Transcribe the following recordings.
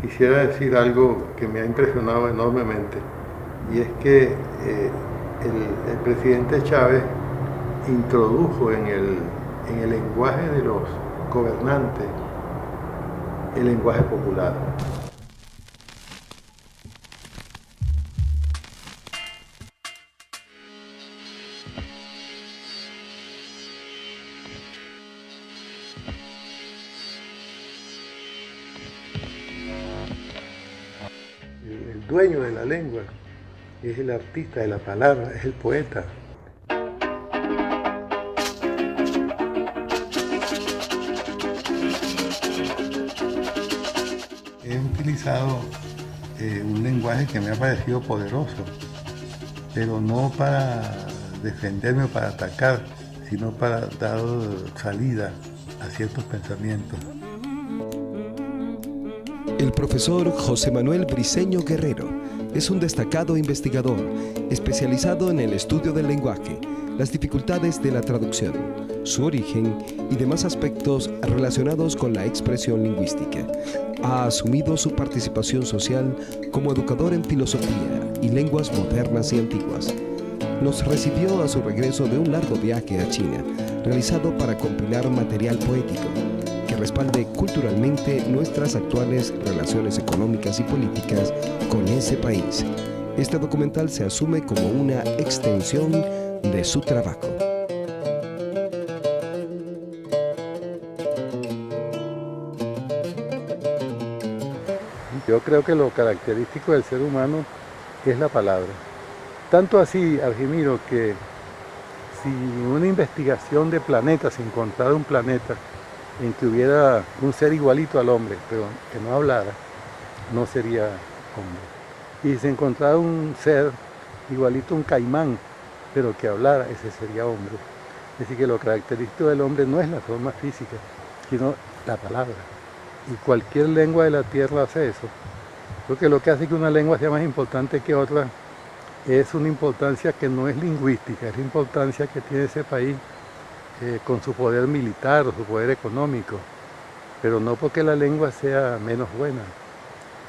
quisiera decir algo que me ha impresionado enormemente, y es que el presidente Chávez introdujo en el lenguaje de los gobernantes el lenguaje popular. El dueño de la lengua es el artista de la palabra, es el poeta. He utilizado un lenguaje que me ha parecido poderoso, pero no para defenderme o para atacar, sino para dar salida a ciertos pensamientos. El profesor José Manuel Briceño Guerrero es un destacado investigador especializado en el estudio del lenguaje, las dificultades de la traducción, su origen y demás aspectos relacionados con la expresión lingüística. Ha asumido su participación social como educador en filosofía y lenguas modernas y antiguas. Nos recibió a su regreso de un largo viaje a China, realizado para compilar material poético que respalde culturalmente nuestras actuales relaciones económicas y políticas con ese país. Este documental se asume como una extensión de su trabajo. Yo creo que lo característico del ser humano es la palabra. Tanto así, Argimiro, que si en una investigación de planetas se encontrara un planeta en que hubiera un ser igualito al hombre, pero que no hablara, no sería hombre. Y si se encontrara un ser igualito a un caimán, pero que hablara, ese sería hombre. Es decir, que lo característico del hombre no es la forma física, sino la palabra. Y cualquier lengua de la tierra hace eso. Creo que lo que hace que una lengua sea más importante que otra es una importancia que no es lingüística, es la importancia que tiene ese país con su poder militar o su poder económico, pero no porque la lengua sea menos buena.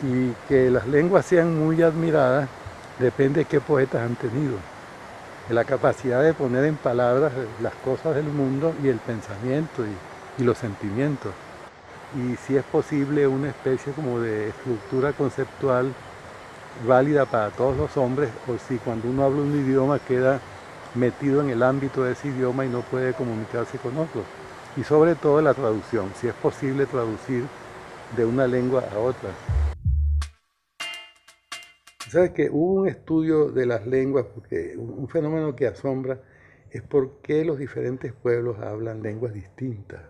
Y que las lenguas sean muy admiradas depende de qué poetas han tenido, de la capacidad de poner en palabras las cosas del mundo y el pensamiento y los sentimientos. Y si es posible una especie como de estructura conceptual válida para todos los hombres, o si cuando uno habla un idioma queda metido en el ámbito de ese idioma y no puede comunicarse con otros. Y sobre todo la traducción, si es posible traducir de una lengua a otra. ¿Sabes que hubo un estudio de las lenguas? Porque un fenómeno que asombra es por qué los diferentes pueblos hablan lenguas distintas.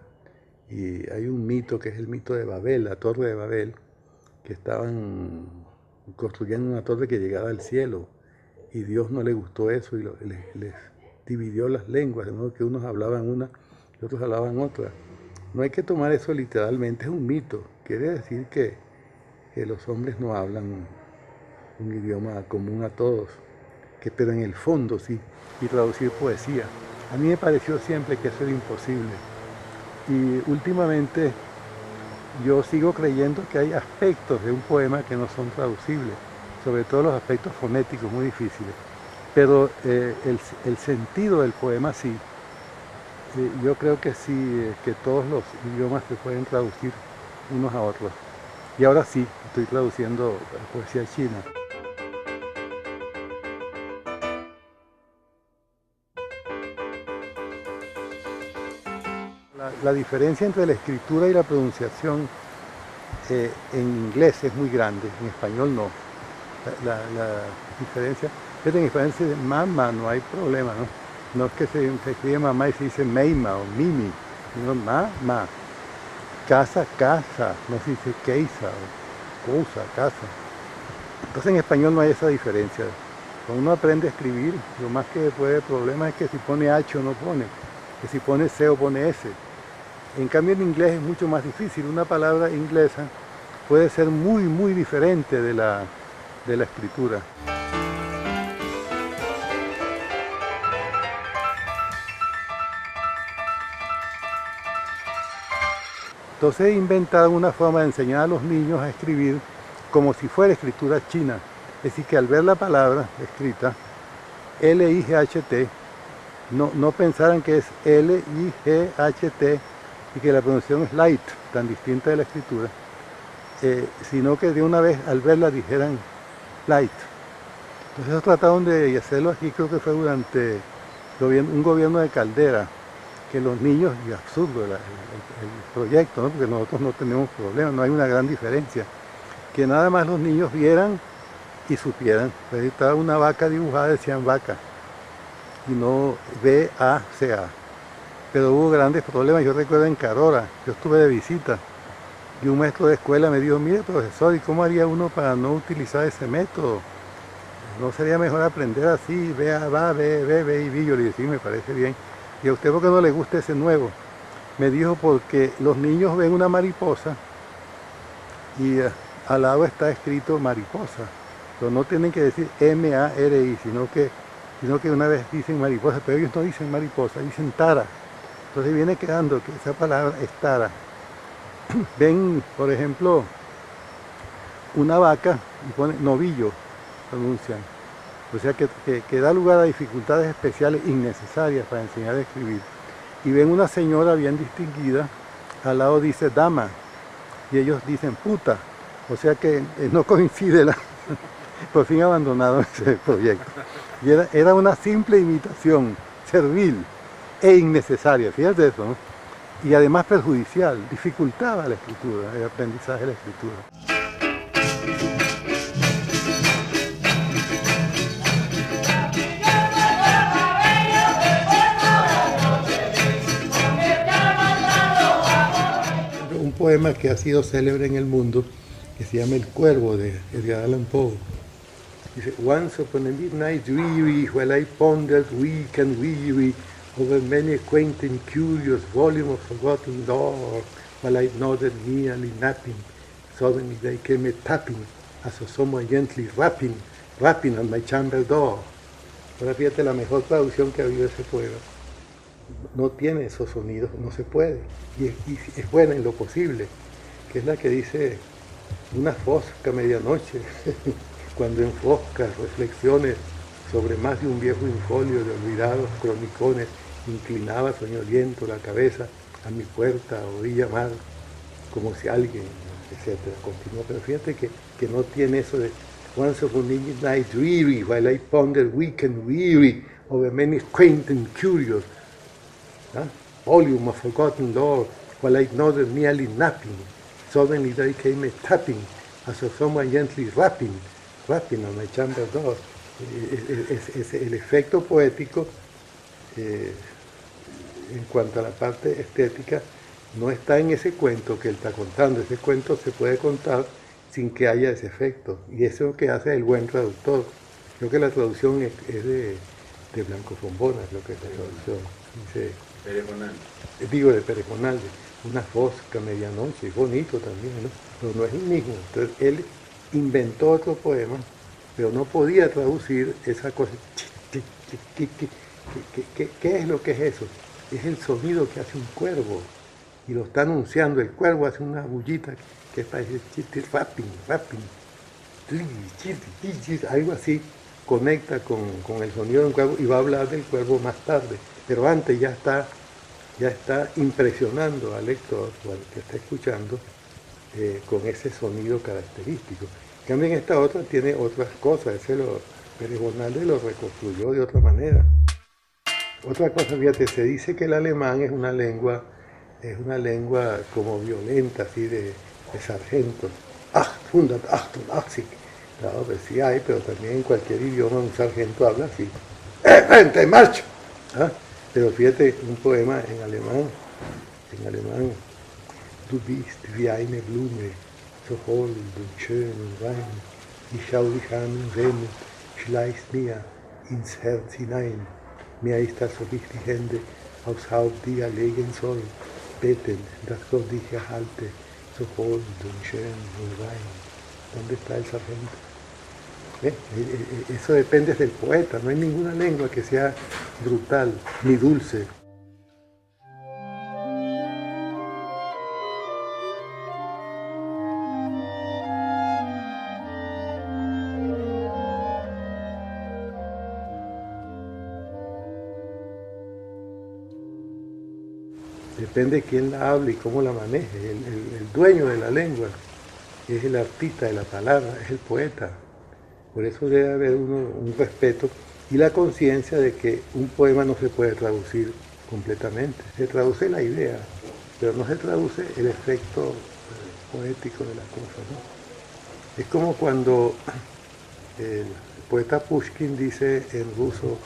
Y hay un mito que es el mito de Babel, la torre de Babel, que estaban construyendo una torre que llegaba al cielo y Dios no le gustó eso y les dividió las lenguas, de modo que unos hablaban una y otros hablaban otra. No hay que tomar eso literalmente, es un mito. Quiere decir que los hombres no hablan un idioma común a todos, pero en el fondo sí, y traducir poesía. A mí me pareció siempre que eso era imposible. Y últimamente yo sigo creyendo que hay aspectos de un poema que no son traducibles, sobre todo los aspectos fonéticos muy difíciles. Pero el sentido del poema sí. Yo creo que sí, que todos los idiomas se pueden traducir unos a otros. Y ahora sí, estoy traduciendo poesía china. La diferencia entre la escritura y la pronunciación en inglés es muy grande, en español no. La diferencia es que en español se dice mamá, no hay problema, ¿no? No es que se escribe mamá y se dice meima o mimi, sino ma. Casa, casa, no se dice keisa o cosa, casa. Entonces en español no hay esa diferencia. Cuando uno aprende a escribir, lo más que puede haber problema es que si pone H o no pone, que si pone C o pone S. En cambio en inglés es mucho más difícil. Una palabra inglesa puede ser muy diferente de la escritura. Entonces he inventado una forma de enseñar a los niños a escribir como si fuera escritura china. Es decir, que al ver la palabra escrita, L-I-G-H-T, no pensaran que es L-I-G-H-T y que la pronunciación es light, tan distinta de la escritura, sino que de una vez al verla dijeran light. Entonces ellos trataron de hacerlo aquí, creo que fue durante un gobierno de Caldera, que los niños, y absurdo el proyecto, ¿no? Porque nosotros no tenemos problemas, no hay una gran diferencia, que nada más los niños vieran y supieran. Pues estaba una vaca dibujada, decían vaca, y no V-A-C-A. Pero hubo grandes problemas. Yo recuerdo en Carora, yo estuve de visita, y un maestro de escuela me dijo, mire profesor, ¿y cómo haría uno para no utilizar ese método? ¿No sería mejor aprender así, ve y vi? Yo le dije, sí, me parece bien. ¿Y a usted por qué no le gusta ese nuevo? Me dijo, porque los niños ven una mariposa y al lado está escrito mariposa. Pero no tienen que decir M-A-R-I, sino que una vez dicen mariposa, pero ellos no dicen mariposa, dicen tara. Entonces viene quedando que esa palabra es tara. Ven, por ejemplo, una vaca y pone novillo, pronuncian. O sea que da lugar a dificultades especiales innecesarias para enseñar a escribir. Y ven una señora bien distinguida, al lado dice dama, y ellos dicen puta. O sea que no coincide por fin abandonaron ese proyecto. Y era una simple imitación, servil e innecesaria, fíjate eso, ¿no? Y además perjudicial, dificultaba la escritura, el aprendizaje de la escritura. Un poema que ha sido célebre en el mundo, que se llama El Cuervo, de Edgar Allan Poe. Dice, once upon a midnight dreary, while I pondered weak and weary over many quaint and curious volume of forgotten lore, while I nodded nearly napping, suddenly there came a tapping, as of someone gently rapping on my chamber door. Ahora fíjate, la mejor traducción que ha habido de ese poema. No tiene esos sonidos, no se puede, y es buena en lo posible, que es la que dice, una fosca medianoche, cuando enfoscas reflexiones sobre más de un viejo infolio de olvidados cronicones, inclinaba soñoliento la cabeza a mi puerta a orilla mar, como si alguien, etc. Continúa, pero fíjate que no tiene eso de once upon a midnight dreary, while I pondered weak and weary over many quaint and curious volume of forgotten lore, while I nodded nearly napping, suddenly there came a tapping, as of someone gently rapping on my chamber door. El efecto poético en cuanto a la parte estética no está en ese cuento que él está contando. Ese cuento se puede contar sin que haya ese efecto, y eso es lo que hace el buen traductor. Creo que la traducción es de Blanco Fombona, creo que es la traducción. Dice, digo, de Pérez Monalde, una fosca medianoche, es bonito también, ¿no? Pero no es el mismo. Entonces él inventó otro poema, pero no podía traducir esa cosa. ¿Qué es lo que es eso? Es el sonido que hace un cuervo, y lo está anunciando. El cuervo hace una bullita que parece rapping, algo así, conecta con el sonido de un cuervo, y va a hablar del cuervo más tarde. Pero antes ya está impresionando al lector o al que está escuchando con ese sonido característico. En cambio, en esta otra tiene otras cosas. Pérez Bonalde lo reconstruyó de otra manera. Otra cosa, fíjate, se dice que el alemán es una lengua como violenta, así de sargentos. 888. Claro, pues sí hay, pero también en cualquier idioma un sargento habla así. ¡Frente, en marcha! ¿Ah? Pero fíjate, un poema en alemán, Du bist wie eine Blume, so hold und schön und rein, ich schau dich an und Wehmut schleicht mir ins Herz hinein, mir ist das so wichtig, die Hände aufs Haupt dir legen soll, beten, dass Gott dich erhalte, so hold und schön und rein. ¿Dónde está el sargento? Eso depende del poeta, no hay ninguna lengua que sea brutal ni dulce. depende de quién la hable y cómo la maneje. El dueño de la lengua es el artista de la palabra, es el poeta. Por eso debe haber un respeto y la conciencia de que un poema no se puede traducir completamente. Se traduce la idea, pero no se traduce el efecto poético de la cosa, ¿no? Es como cuando el poeta Pushkin dice en ruso: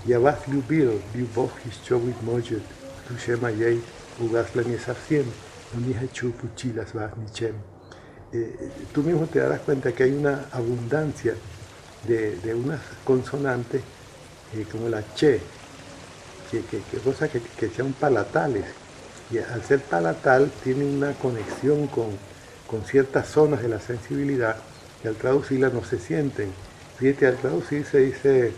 "Я вас любил, любовь еще быть может, в душе моей угасла не совсем, но не хочу пучилась вас ничем". Tú mismo te darás cuenta que hay una abundancia de unas consonantes como la che, cosas que sean palatales. Y al ser palatal tiene una conexión con ciertas zonas de la sensibilidad que al traducirla no se sienten. Fíjate, al traducir se dice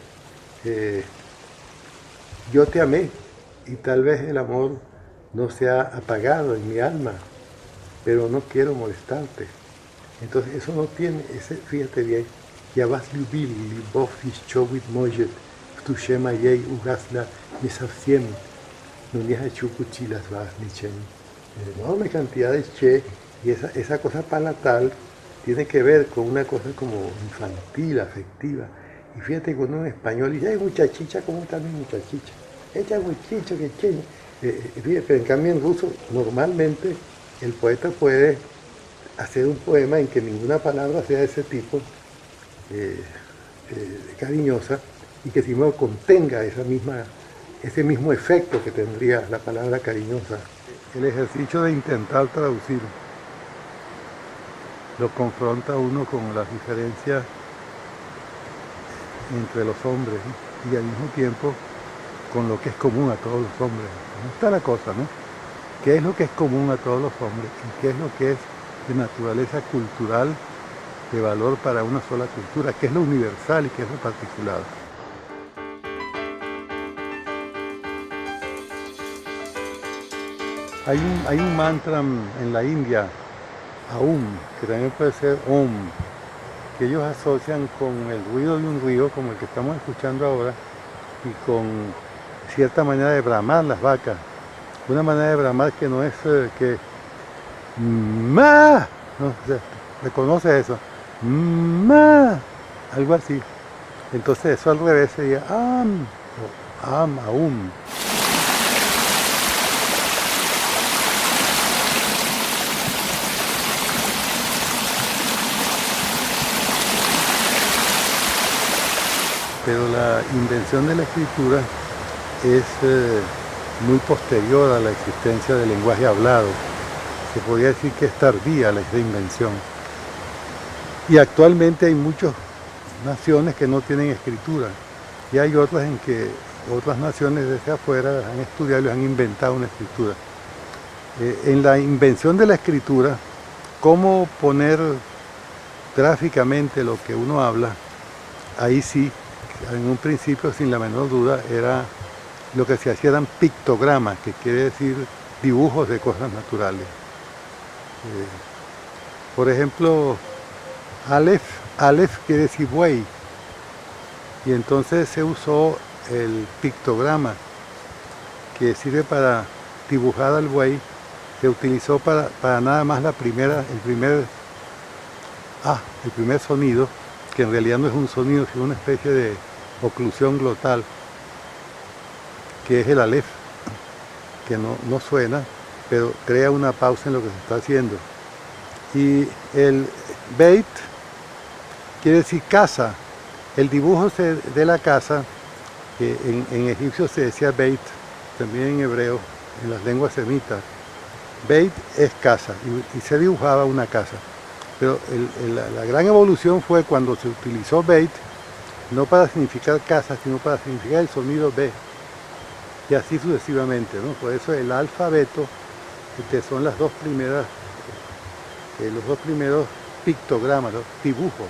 yo te amé y tal vez el amor no se ha apagado en mi alma, pero no quiero molestarte. Entonces eso no tiene, fíjate bien, ya vas любил, любовь еще быть может, в душе моей угасла не совсем, но не хочу пучилась вас ничем. Enorme cantidad de che, y esa cosa palatal tiene que ver con una cosa como infantil, afectiva. Y fíjate que uno en español dice: "Ay, muchachicha, ¿cómo está mi muchachicha? Echa muchacho, que che". Fíjate, pero en cambio en ruso normalmente el poeta puede hacer un poema en que ninguna palabra sea de ese tipo, cariñosa, y que sin embargo contenga ese mismo efecto que tendría la palabra cariñosa. El ejercicio de intentar traducir lo confronta a uno con las diferencias entre los hombres, ¿no? Y al mismo tiempo con lo que es común a todos los hombres. ¿No está la cosa, no? ¿Qué es lo que es común a todos los hombres y qué es lo que es de naturaleza cultural, de valor para una sola cultura? ¿Qué es lo universal y qué es lo particular? Hay un mantra en la India, Aum, que también puede ser Om, que ellos asocian con el ruido de un río como el que estamos escuchando ahora y con cierta manera de bramar las vacas. Una manera de bramar que no es que ma, no, o sea, reconoce eso, ma, algo así. Entonces eso al revés sería am, o am, aum. Pero la invención de la escritura es muy posterior a la existencia del lenguaje hablado. Se podría decir que es tardía esa invención. Y actualmente hay muchas naciones que no tienen escritura. Y hay otras en que otras naciones desde afuera han estudiado y han inventado una escritura. En la invención de la escritura, cómo poner gráficamente lo que uno habla, ahí sí, en un principio, sin la menor duda, era lo que se hacía eran pictogramas, que quiere decir dibujos de cosas naturales. Por ejemplo, Aleph quiere decir buey, y entonces se usó el pictograma que sirve para dibujar al buey, se utilizó para nada más el primer sonido, que en realidad no es un sonido, sino una especie de oclusión glotal, que es el Aleph, que no suena, pero crea una pausa en lo que se está haciendo. Y el Beit quiere decir casa. El dibujo de la casa, que en egipcio se decía Beit, también en hebreo, en las lenguas semitas. Beit es casa, y se dibujaba una casa. Pero la gran evolución fue cuando se utilizó Beit, no para significar casa, sino para significar el sonido B. Y así sucesivamente, ¿no? Por eso el alfabeto, que son los dos primeros pictogramas, los dibujos,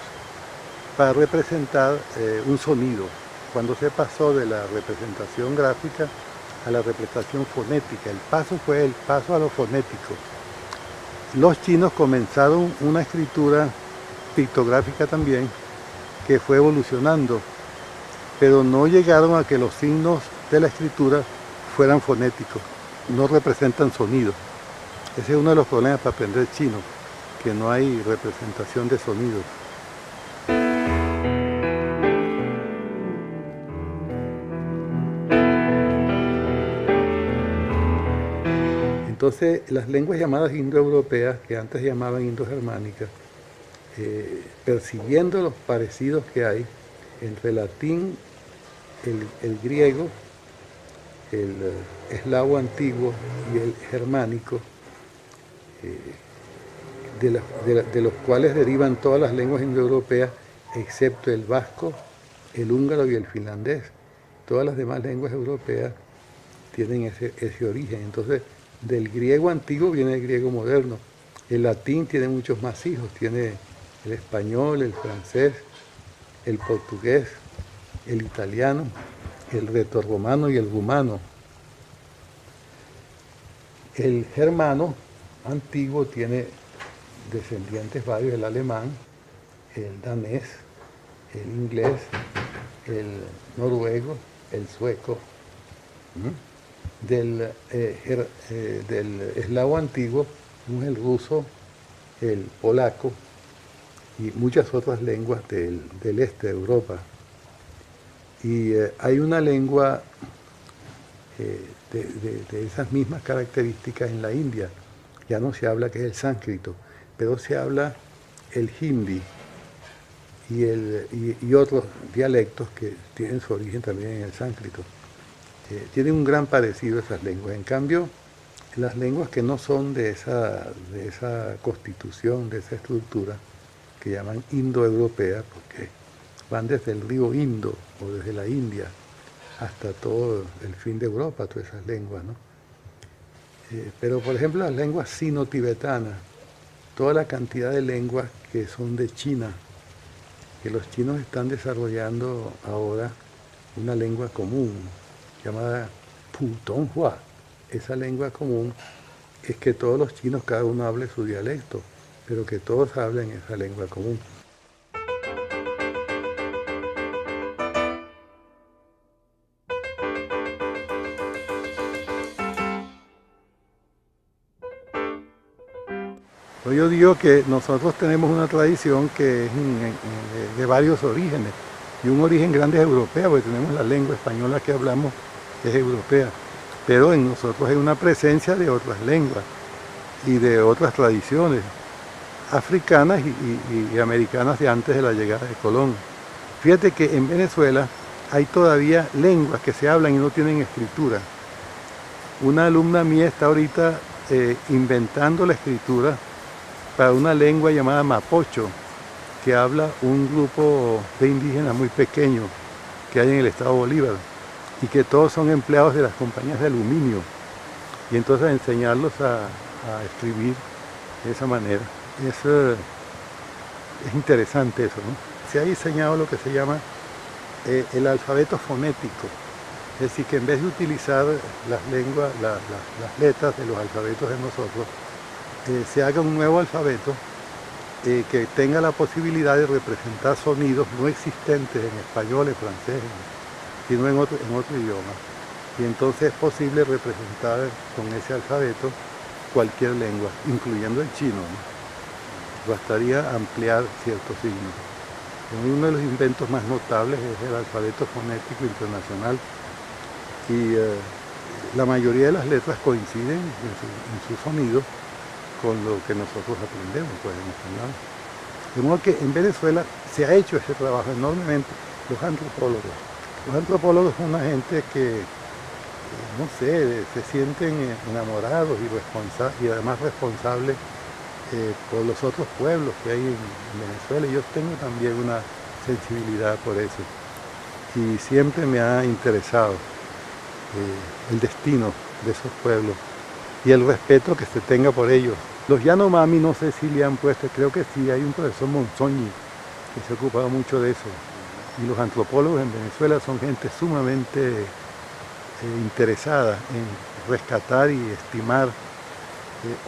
para representar un sonido. Cuando se pasó de la representación gráfica a la representación fonética, el paso fue el paso a lo fonético. Los chinos comenzaron una escritura pictográfica también, que fue evolucionando, pero no llegaron a que los signos de la escritura fueran fonéticos. no representan sonidos. Ese es uno de los problemas para aprender chino, que no hay representación de sonidos. Entonces, las lenguas llamadas indoeuropeas, que antes se llamaban indogermánicas, percibiendo los parecidos que hay entre el latín, el griego, el eslavo antiguo y el germánico, de los cuales derivan todas las lenguas indoeuropeas, excepto el vasco, el húngaro y el finlandés. Todas las demás lenguas europeas tienen ese origen. Entonces, del griego antiguo viene el griego moderno. El latín tiene muchos más hijos, tiene el español, el francés, el portugués, el italiano, el retorromano y el rumano. El germano antiguo tiene descendientes varios, el alemán, el danés, el inglés, el noruego, el sueco. Del eslavo antiguo, el ruso, el polaco y muchas otras lenguas del este de Europa. Y hay una lengua de esas mismas características en la India. Ya no se habla, que es el sánscrito, pero se habla el hindi y otros dialectos que tienen su origen también en el sánscrito. Tienen un gran parecido esas lenguas. En cambio, las lenguas que no son de esa constitución, de esa estructura, que llaman indoeuropeas, porque van desde el río Indo o desde la India hasta todo el fin de Europa, todas esas lenguas, ¿no? Pero, por ejemplo, las lenguas sino-tibetanas, toda la cantidad de lenguas que son de China, que los chinos están desarrollando ahora una lengua común, llamada Putonghua. Esa lengua común es que todos los chinos, cada uno hable su dialecto, pero que todos hablen esa lengua común. Yo digo que nosotros tenemos una tradición que es de varios orígenes, y un origen grande es europeo, porque tenemos la lengua española que hablamos, es europea, pero en nosotros hay una presencia de otras lenguas y de otras tradiciones africanas y americanas de antes de la llegada de Colón. Fíjate que en Venezuela hay todavía lenguas que se hablan y no tienen escritura. Una alumna mía está ahorita inventando la escritura para una lengua llamada mapocho, que habla un grupo de indígenas muy pequeño que hay en el estado Bolívar, y que todos son empleados de las compañías de aluminio, y entonces enseñarlos a escribir de esa manera. Es interesante eso, ¿no? Se ha diseñado lo que se llama el alfabeto fonético, es decir, que en vez de utilizar las lenguas, las letras de los alfabetos de nosotros, se haga un nuevo alfabeto que tenga la posibilidad de representar sonidos no existentes en español, en francés, sino en otro idioma. Y entonces es posible representar con ese alfabeto cualquier lengua, incluyendo el chino, ¿no? Bastaría ampliar ciertos signos. Uno de los inventos más notables es el alfabeto fonético internacional, y la mayoría de las letras coinciden en su sonido con lo que nosotros aprendemos, pues, en español. De modo que en Venezuela se ha hecho ese trabajo enormemente. Los antropólogos son una gente que, no sé, se sienten enamorados y además responsables por los otros pueblos que hay en Venezuela. Y yo tengo también una sensibilidad por eso. Y siempre me ha interesado el destino de esos pueblos y el respeto que se tenga por ellos. Los Yanomami, no sé si le han puesto, creo que sí, hay un profesor Monzoñi que se ha ocupado mucho de eso. Y los antropólogos en Venezuela son gente sumamente interesada en rescatar y estimar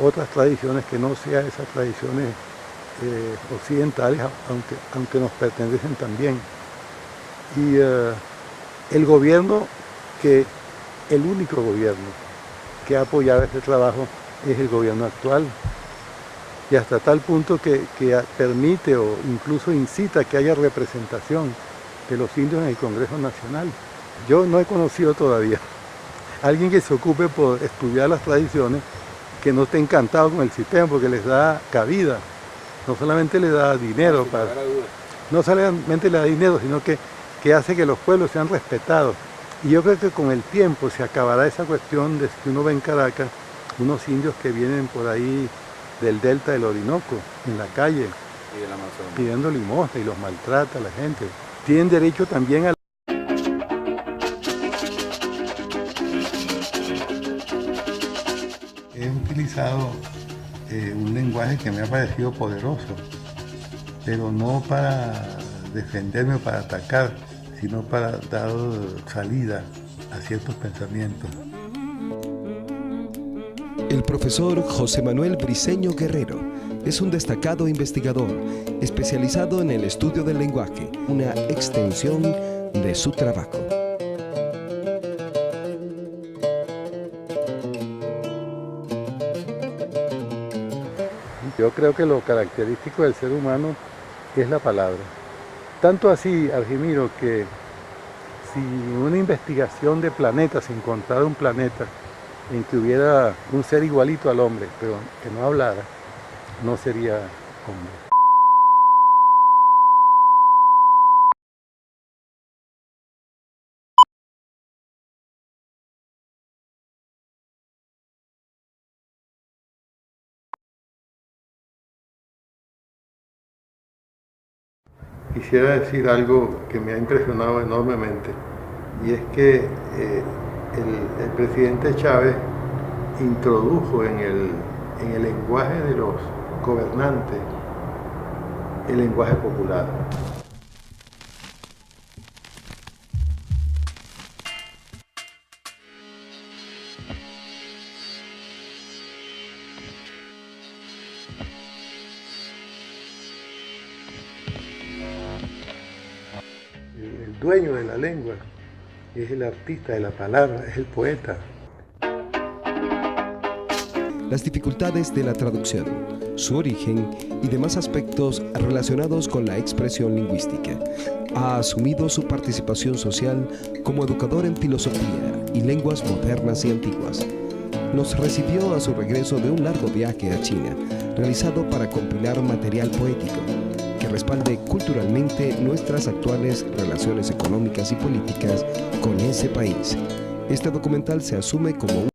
otras tradiciones que no sean esas tradiciones occidentales, aunque nos pertenecen también. Y el gobierno, el único gobierno que ha apoyado este trabajo es el gobierno actual. Y hasta tal punto que permite o incluso incita que haya representación de los indios en el Congreso Nacional. Yo no he conocido todavía alguien que se ocupe por estudiar las tradiciones que no esté encantado con el sistema porque les da cabida. No solamente le da dinero, no solamente le da dinero, sino que hace que los pueblos sean respetados. Y yo creo que con el tiempo se acabará esa cuestión de que uno ve en Caracas unos indios que vienen por ahí del delta del Orinoco, en la calle, pidiendo limosna y los maltrata a la gente. Tienen derecho también a... He utilizado un lenguaje que me ha parecido poderoso, pero no para defenderme o para atacar, sino para dar salida a ciertos pensamientos. El profesor José Manuel Briceño Guerrero es un destacado investigador especializado en el estudio del lenguaje, una extensión de su trabajo. Yo creo que lo característico del ser humano es la palabra. Tanto así, Argimiro, que si una investigación de planetas se encontrara un planeta en que hubiera un ser igualito al hombre, pero que no hablara, no sería hombre. Quisiera decir algo que me ha impresionado enormemente, y es que el presidente Chávez introdujo en el lenguaje de los gobernantes el lenguaje popular. El dueño de la lengua es el artista de la palabra, es el poeta. Las dificultades de la traducción, su origen y demás aspectos relacionados con la expresión lingüística. Ha asumido su participación social como educador en filosofía y lenguas modernas y antiguas. Nos recibió a su regreso de un largo viaje a China, realizado para compilar material poético que respalde culturalmente nuestras actuales relaciones económicas y políticas con ese país. Este documental se asume como un